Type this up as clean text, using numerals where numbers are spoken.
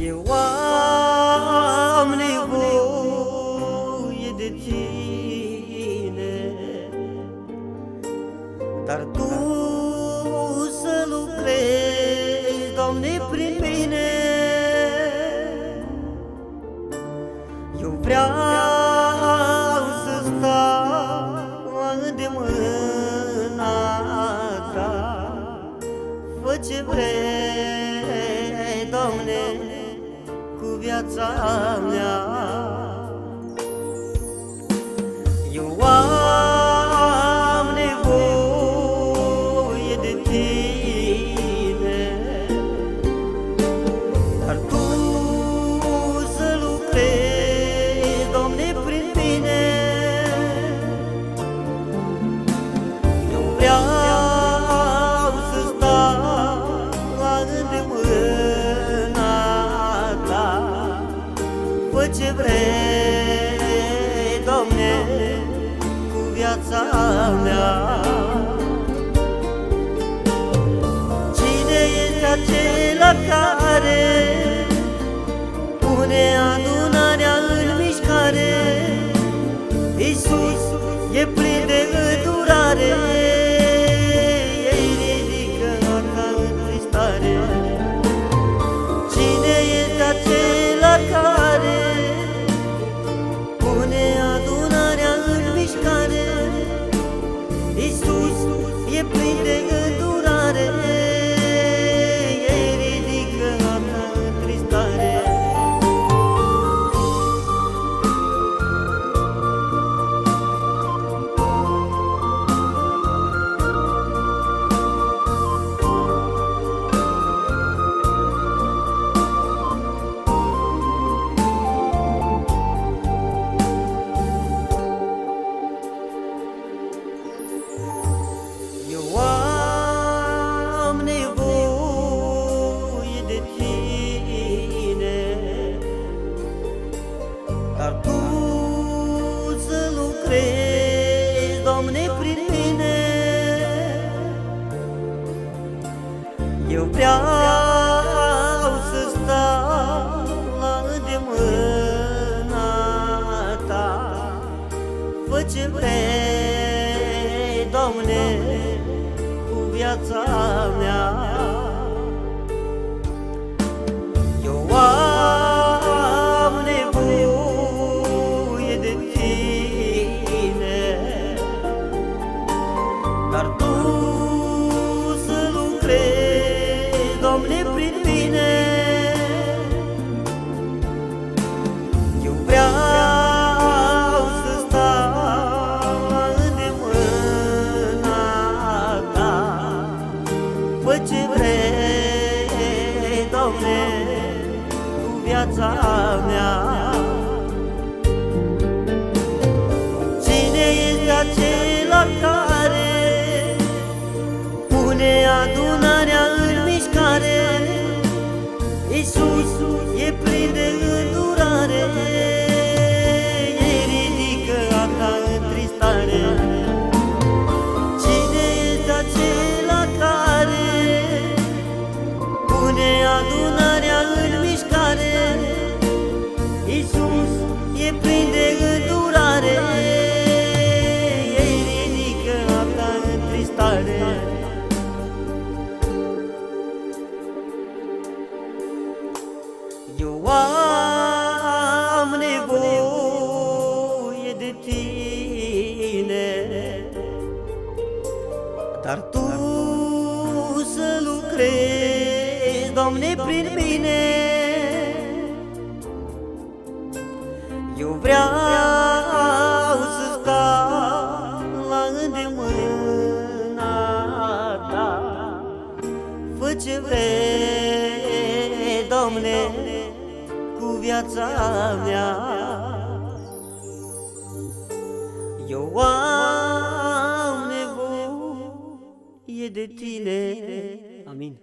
Eu am nevoie de tine, dar Tu să lucrezi, Doamne, prin mine. Eu vreau să stau de mâna Ta. Fă ce vrei, Doamne, cu viața mea. Eu am nevoie de Tine, dar Tu să lucrezi, Doamne, prin mine. Eu vreau să stau de mâna Ta. Fă ce vrei, Doamne, cu viața mea. Cine este acela care pune adunarea în mișcare? Iisus e plin de îndurare, El ridică arca întristare. Cine este acela care pune adunarea în mișcare? Iisus e plin de îndurare, El ridică arca întristare. Eu am nevoie de Tine, dar Tu să lucrezi, Doamne, prin mine. Eu vreau să stau la îndemâna Ta. Fă ce vrei, Doamne, cu viața mea. Eu am nevoie de Tine, dar Tu să lucrezi, Doamne, prin mine. Eu vreau să stau la îndemâna Ta. Fă ce vrei, Doamne, cu viața mea. Cine este acela care pune adunarea în mișcare? Iisus e plin de îndurare, El ridică arca întristare. Cine este acela care pune adunarea în mișcare? Iisus e plin de îndurare, El ridică arca întristare. Eu am nevoie de Tine, dar Tu să lucrezi, Doamne, prin mine. Eu vreau să stau la îndemâna Ta. Fă ce vrei, Doamne, cu viața mea. Eu am nevoie de Tine. Amin.